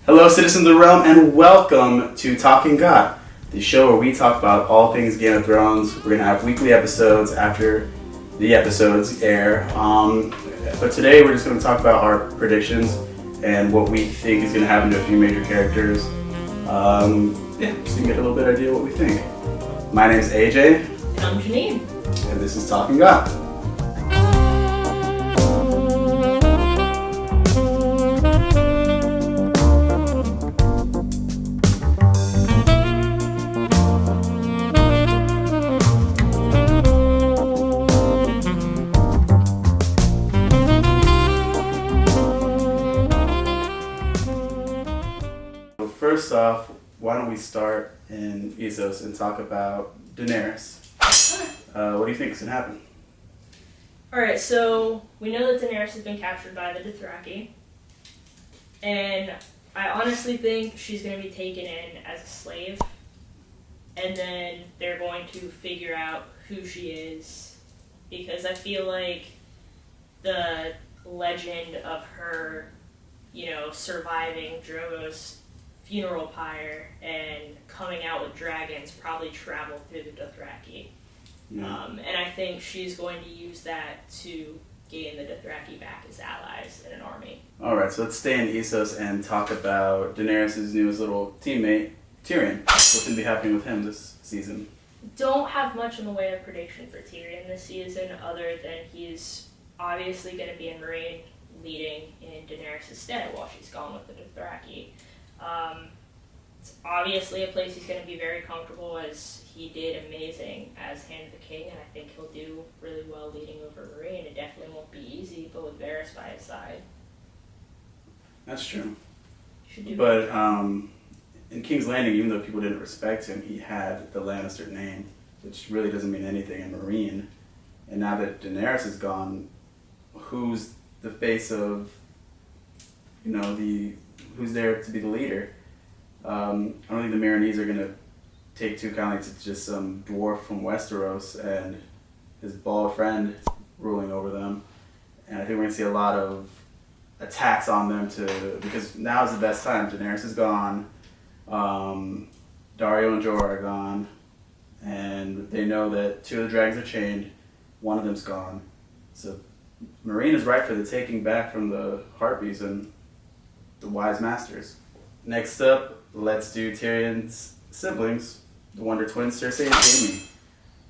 Hello, citizens of the realm, and welcome to Talking God, the show where we talk about all things Game of Thrones. We're going to have weekly episodes after the episodes air. But today we're just going to talk about our predictions and what we think is going to happen to a few major characters. So you can get a little bit idea what we think. My name is AJ. And I'm Janine. And this is Talking God. First off, why don't we start in Westeros and talk about Daenerys? What do you think is going to happen? Alright, so we know that Daenerys has been captured by the Dothraki. And I honestly think she's going to be taken in as a slave. And then they're going to figure out who she is. Because I feel like the legend of her, surviving Drogo's funeral pyre and coming out with dragons probably traveled through the Dothraki. Yeah. And I think she's going to use that to gain the Dothraki back as allies in an army. Alright, so let's stay in Essos and talk about Daenerys' newest little teammate, Tyrion. What's going to be happening with him this season? Don't have much in the way of prediction for Tyrion this season other than he's obviously going to be in Meereen leading in Daenerys' stead while she's gone with the Dothraki. It's obviously a place he's going to be very comfortable, as he did amazing as Hand of the King, and I think he'll do really well leading over Meereen. It definitely won't be easy, but with Varys by his side. That's true. Should do But in King's Landing, even though people didn't respect him, he had the Lannister name, which really doesn't mean anything in Meereen. And now that Daenerys is gone, who's the face of, who's there to be the leader? I don't think the Meereenese are going to take too kindly to just some dwarf from Westeros and his bald friend ruling over them. And I think we're going to see a lot of attacks on them because now is the best time. Daenerys is gone. Dario and Jorah are gone. And they know that two of the dragons are chained. One of them's gone. So Meereen is right for the taking back from the Harpies and the Wise Masters. Next up, let's do Tyrion's siblings, the Wonder Twins, Cersei and Jaime.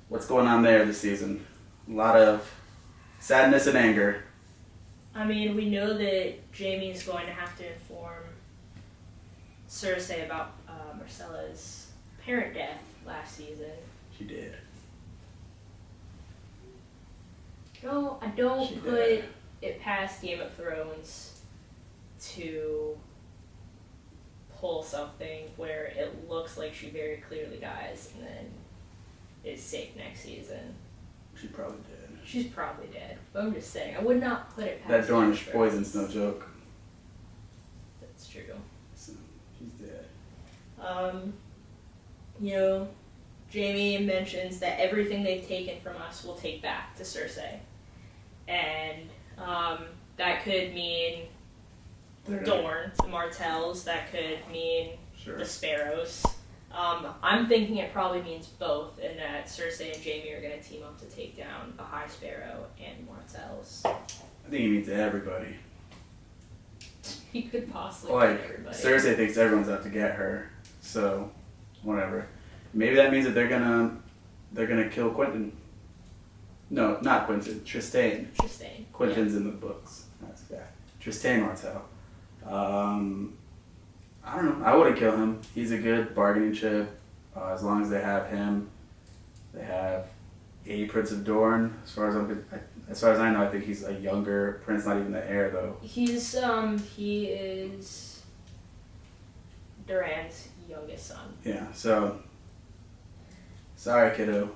What's going on there this season? A lot of sadness and anger. I mean, we know that Jaime's going to have to inform Cersei about Myrcella's parent death last season. She did. No, I don't put it past Game of Thrones to pull something where it looks like she very clearly dies and then is safe next season. She probably did. She's probably dead. But I'm just saying, I would not put it past That Dornish Game of poison's Thrones. no joke. That's true. So, she's dead. Jaime mentions that everything they've taken from us will take back to Cersei. And that could mean Dorne, the Martells, that could mean the Sparrows. I'm thinking it probably means both, and that Cersei and Jaime are going to team up to take down the High Sparrow and Martells. I think he means everybody. He could possibly get everybody. Cersei thinks everyone's out to get her, so whatever. Maybe that means that they're gonna kill Quentin. No, not Quentin. Trystane. Quentin's in the books. That's bad. Trystane Martell. I don't know. I wouldn't kill him. He's a good bargaining chip. As long as they have him, they have a Prince of Dorne. As far as I know, I think he's a younger prince, not even the heir though. He is Duran's youngest son. Yeah. So sorry, kiddo.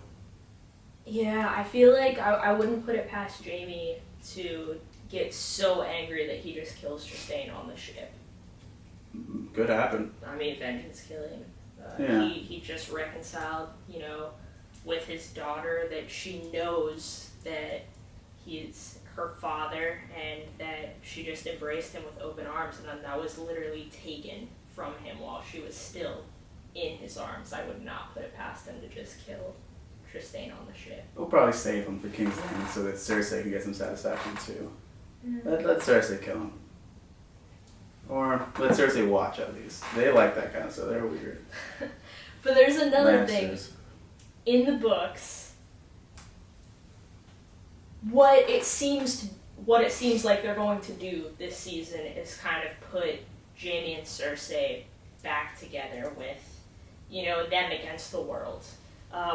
Yeah, I feel like I wouldn't put it past Jaime to get so angry that he just kills Trystane on the ship. Could happen. I mean, vengeance killing. Yeah. He just reconciled, with his daughter, that she knows that he's her father and that she just embraced him with open arms, and then that was literally taken from him while she was still in his arms. I would not put it past him to just kill Trystane on the ship. We'll probably save him for King's Landing so that Cersei can get some satisfaction too. Let Cersei kill him. Or let Cersei watch at least. They like that kind of stuff. They're weird. But there's another Lannisters. thing. In the books, what it seems like they're going to do this season is kind of put Jaime and Cersei back together with, them against the world,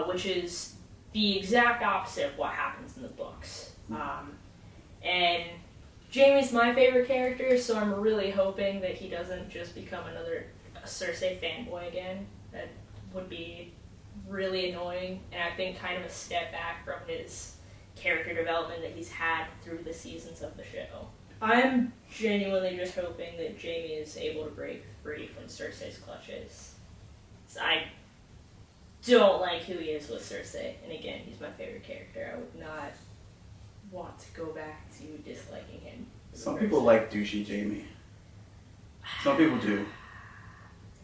which is the exact opposite of what happens in the books. And Jaime's my favorite character, so I'm really hoping that he doesn't just become another Cersei fanboy again. That would be really annoying, and I think kind of a step back from his character development that he's had through the seasons of the show. I'm genuinely just hoping that Jaime is able to break free from Cersei's clutches. So I don't like who he is with Cersei, and again, he's my favorite character. I would not want to go back to disliking him. Some people like douchey Jaime. Some people do.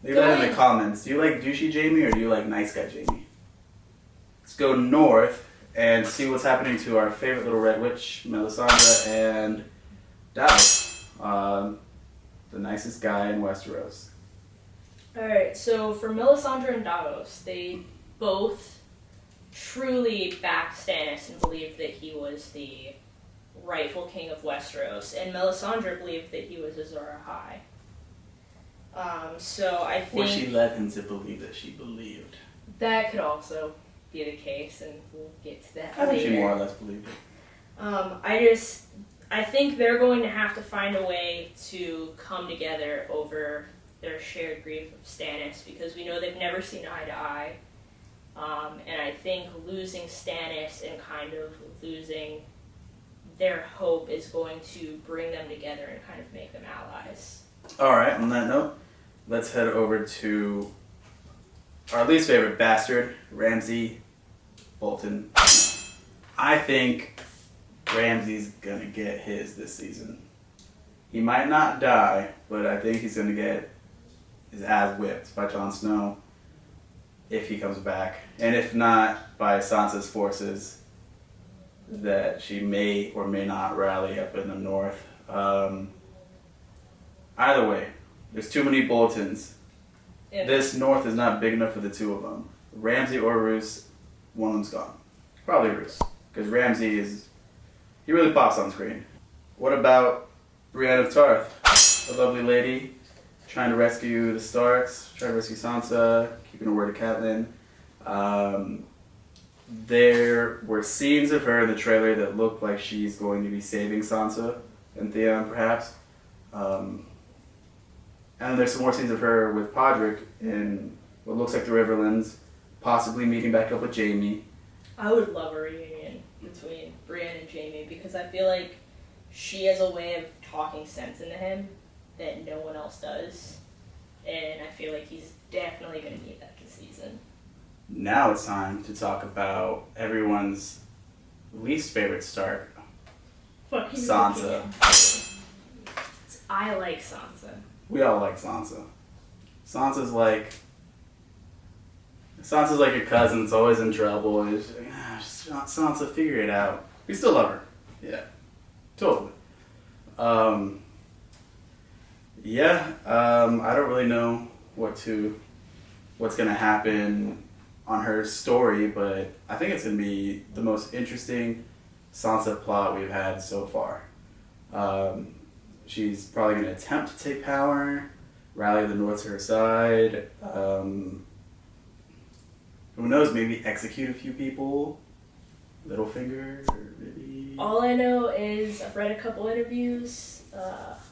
Leave that in the comments. Do you like douchey Jaime or do you like nice guy Jaime? Let's go north and see what's happening to our favorite little red witch, Melisandre and Davos. The nicest guy in Westeros. Alright, so for Melisandre and Davos, they both truly backed Stannis and believed that he was the rightful king of Westeros, and Melisandre believed that he was Azor Ahai. So I think... Or she led him to believe that she believed. That could also be the case, and we'll get to that I think later. she more or less believed it. I think they're going to have to find a way to come together over their shared grief of Stannis, because we know they've never seen eye to eye. And I think losing Stannis and kind of losing their hope is going to bring them together and kind of make them allies. Alright, on that note, let's head over to our least favorite bastard, Ramsay Bolton. I think Ramsay's gonna get his this season. He might not die, but I think he's gonna get his ass whipped by Jon Snow if he comes back. And if not, by Sansa's forces that she may or may not rally up in the north. Either way, there's too many Boltons. Yeah. This north is not big enough for the two of them. Ramsay or Roose, one of them's gone. Probably Roose, because Ramsay he really pops on screen. What about Brienne of Tarth, a lovely lady trying to rescue the Starks, trying to rescue Sansa, keeping her word to Catelyn. There were scenes of her in the trailer that looked like she's going to be saving Sansa and Theon, perhaps. And there's some more scenes of her with Podrick in what looks like the Riverlands, possibly meeting back up with Jaime. I would love a reunion between Brienne and Jaime, because I feel like she has a way of talking sense into him that no one else does. And I feel like he's definitely going to need that this season. Now it's time to talk about everyone's least favorite Stark, Fucking Sansa. I like Sansa. We all like Sansa. Sansa's like your cousin. It's always in trouble. It's like, just Sansa, figure it out. We still love her. Yeah, totally. I don't really know what's gonna happen on her story, but I think it's gonna be the most interesting Sansa plot we've had so far. She's probably going to attempt to take power, rally the North to her side. Who knows, maybe execute a few people. Littlefinger, or maybe... All I know is I've read a couple interviews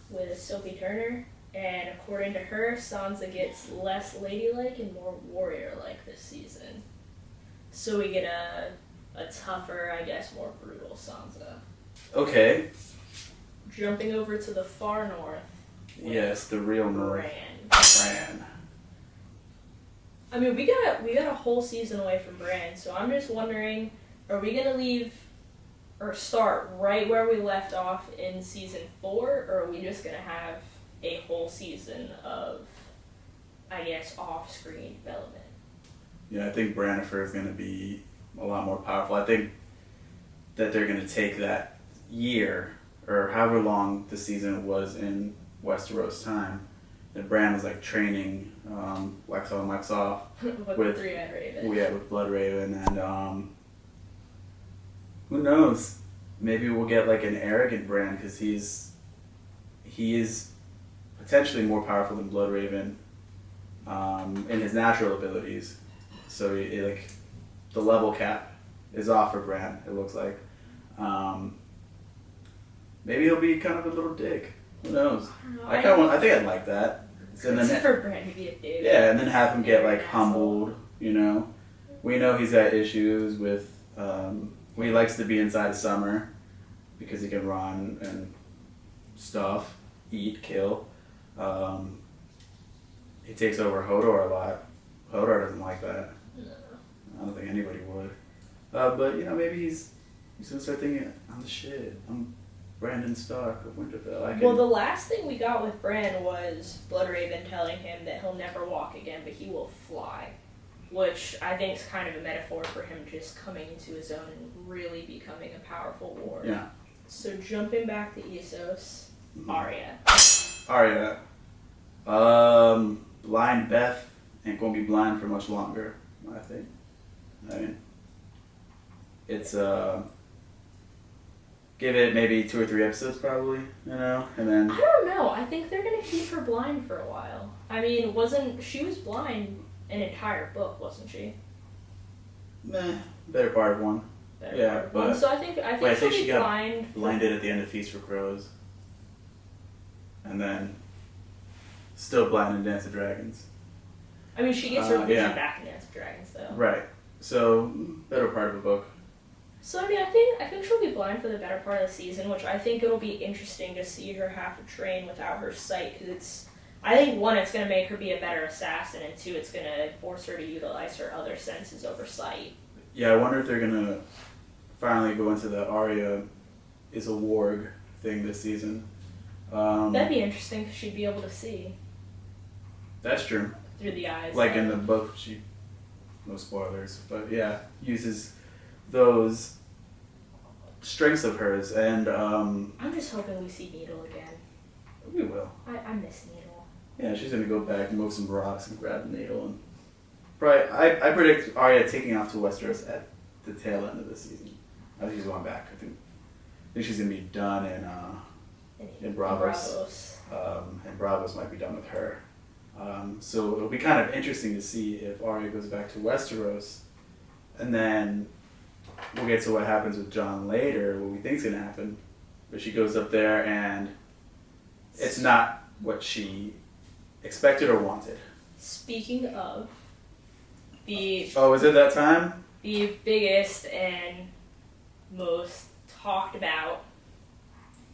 with Sophie Turner, and according to her, Sansa gets less ladylike and more warrior-like this season. So we get a tougher, I guess, more brutal Sansa. Okay. Jumping over to the far north. Yes, the real North. Bran. I mean, we got a whole season away from Bran, so I'm just wondering, are we gonna leave or start right where we left off in season 4, or are we just gonna have a whole season of I guess, off-screen development. Yeah, I think Brannifer is going to be a lot more powerful. I think that they're going to take that year, or however long the season was in Westeros time, that Bran was like training wax on, wax off with Three-Eyed Raven. Yeah, with Blood Raven, and who knows? Maybe we'll get like an arrogant Bran because he is potentially more powerful than Blood Raven in his natural abilities. So like the level cap is off for Bran. It looks like. Maybe he'll be kind of a little dick. Who knows? I think I'd like that. And then for Bran to be a dick. Yeah, and then have him get like humbled. You know, we know he's got issues with. He likes to be inside of Summer because he can run and stuff, eat, kill. He takes over Hodor a lot. Hodor doesn't like that. No. I don't think anybody would. But you know, maybe he's gonna start thinking, I'm the shit. I'm Brandon Stark of Winterfell. Well, the last thing we got with Bran was Bloodraven telling him that he'll never walk again, but he will fly. Which I think is kind of a metaphor for him just coming into his own and really becoming a powerful warrior. Yeah. So jumping back to Essos, Arya. Arya. Blind Beth ain't gonna be blind for much longer, I think. I mean, it's give it maybe 2 or 3 episodes probably, you know, and then I don't know. I think they're gonna keep her blind for a while. I mean, she was blind an entire book, wasn't she? meh, better part of one. But so I think she'll be she got blind. blinded at the end of Feast for Crows, and then still blind in Dance of Dragons. I mean, she gets her vision yeah. back in Dance of Dragons, though. Right. So better part of a book. So I mean, I think she'll be blind for the better part of the season, which I think it'll be interesting to see her have to train without her sight, because I think 1, it's going to make her be a better assassin, and 2, it's going to force her to utilize her other senses over sight. Yeah, I wonder if they're gonna finally go into the Arya is a warg thing this season. That'd be interesting, because she'd be able to see That's true. through the eyes. Like in the book, no spoilers, but yeah, uses those strengths of hers, and I'm just hoping we see Needle again. we will. I miss Needle. Yeah, she's gonna go back and move some rocks and grab the needle, and probably I predict Arya taking off to Westeros at the tail end of the season. I think she's going back. I think she's gonna be done in Bravos. And Bravos might be done with her. So it'll be kind of interesting to see if Arya goes back to Westeros, and then we'll get to what happens with Jon later, what we think's gonna happen. But she goes up there and it's not what she expected or wanted. Speaking of the Oh, is it that time? the biggest and most talked about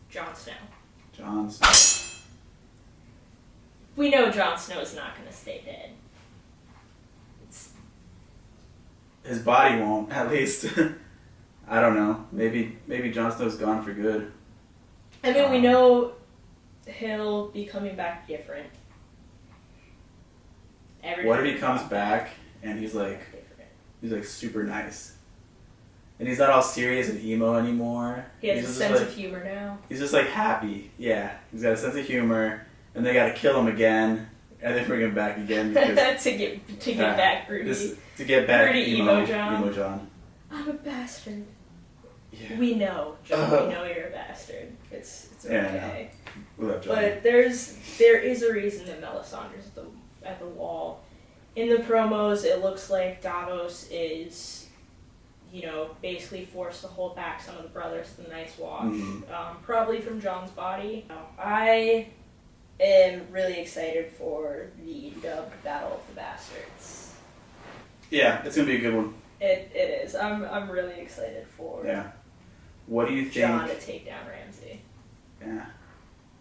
Jon Snow. Jon Snow. We know Jon Snow is not going to stay dead. His body won't, at least. I don't know. Maybe Jon Snow's gone for good. I mean, we know he'll be coming back different. What if he comes back and he's like super nice? And he's not all serious and emo anymore. He has a sense of humor now. He's just like happy. Yeah, he's got a sense of humor, and they got to kill him again, and then bring him back again because to get back Broody. To get back Broody emo John. Emo John. I'm a bastard. Yeah. We know, John. We know you're a bastard. It's okay. Yeah, we love John. But there is a reason that Melisandre's at the wall. In the promos, it looks like Davos is, basically forced to hold back some of the brothers to the Night's Watch, probably from Jon's body. I am really excited for the dubbed Battle of the Bastards. Yeah, it's gonna be a good one. It is. I'm really excited for. Yeah. What do you think? Jon to take down Ramsay. Yeah.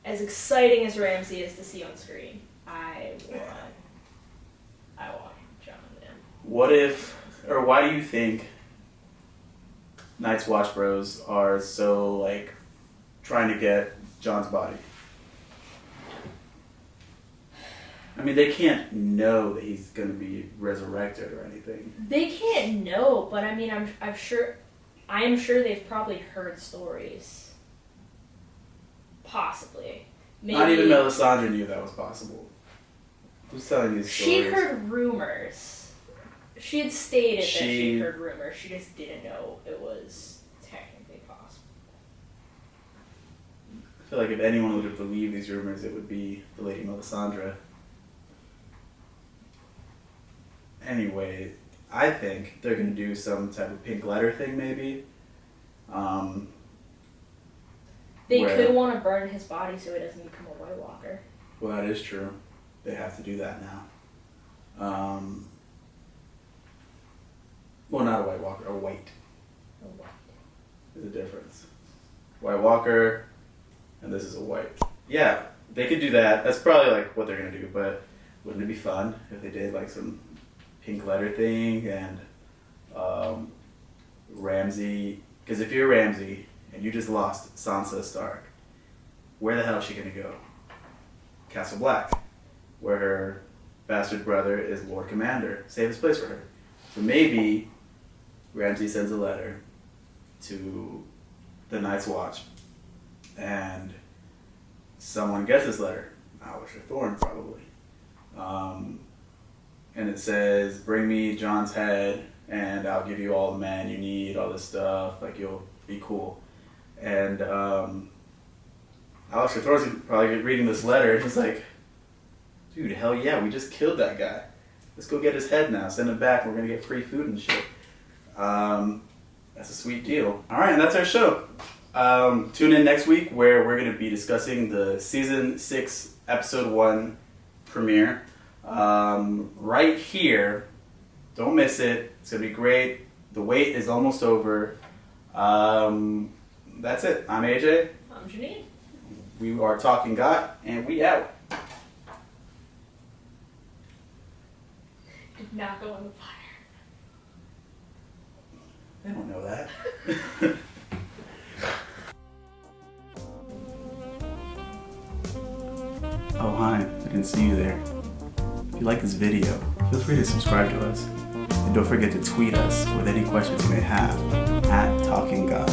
As exciting as Ramsay is to see on screen, I want Jon there. Why do you think Night's Watch bros are so trying to get Jon's body? I mean, they can't know that he's going to be resurrected or anything. They can't know, but I mean, I'm sure they've probably heard stories. Possibly. Maybe. Not even Melisandre knew that was possible. Who's telling these stories? She heard rumors. She had stated that she heard rumors. She just didn't know it was technically possible. I feel like if anyone would have believed these rumors, it would be the Lady Melisandre. Anyway, I think they're going to do some type of pink letter thing, maybe. They could want to burn his body so he doesn't become a White Walker. Well, that is true. They have to do that now. Well, not a White Walker, a White. A White. There's a difference. White Walker, and this is a White. Yeah, they could do that. That's probably like what they're going to do, but wouldn't it be fun if they did like some pink letter thing and Ramsay, because if you're Ramsay and you just lost Sansa Stark, where the hell is she going to go? Castle Black, where her bastard brother is Lord Commander. Safest place for her. So maybe Ramsay sends a letter to the Night's Watch and someone gets this letter. Alisher Thorne probably. And it says, bring me Jon's head and I'll give you all the men you need, all this stuff, like you'll be cool. And Alisher Thorne's probably reading this letter and he's like, dude, hell yeah, we just killed that guy. Let's go get his head now, send him back, we're gonna get free food and shit. That's a sweet deal. Alright, and that's our show. Tune in next week where we're gonna be discussing the season 6 episode 1 premiere. Right here. Don't miss it. It's going to be great. The wait is almost over. That's it. I'm AJ. I'm Janine. We are Talking Got, and we out. Did not go in the fire. They don't know that. Oh, hi. I didn't see you there. If you like this video, feel free to subscribe to us. And don't forget to tweet us with any questions you may have at Talking God.